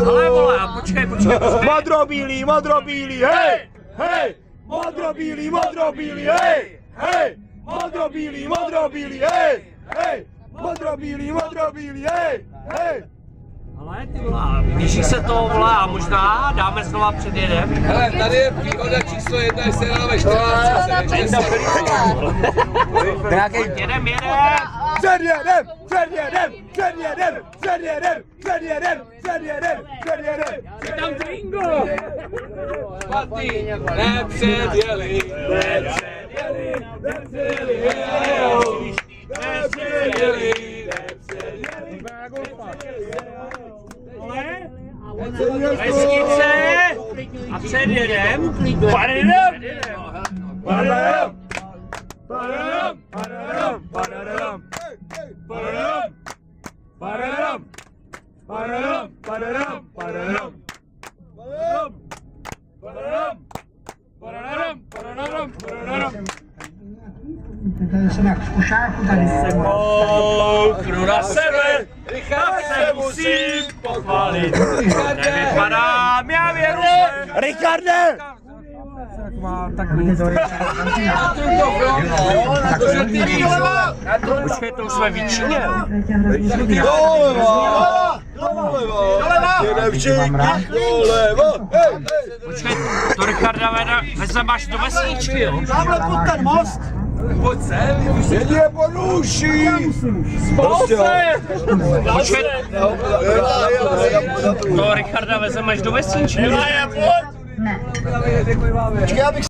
Ale vole, počkej. Modrobílý, hej! Hej! Modrobílý, hej! Hej! Modrobílý, hej! Hej! Modrobílý, hej! Hej! Ale ty vole, blíží se to, vole, a možná dáme znova před jedem. Hele, tady je výhoda číslo 1, jestli se dáme 14. Jedem. Před jedem! Tam bingo! Patý, nepředjeli. Vesnice a před jedem. Tady jsem jak v ušáku tady. Kouknu na sebe, tak se musím pochválit. Nevypadám, já věru. Richarde! Počkej, to už jsme Víčíně. Počkej, to Richarda vezmeme až do vesničky, jo? Tamhle pod ten most! Pojď sem, Jedě poruší! Počkej, to Richarda vezmeme až do vesničky. Ne. Počkej, abych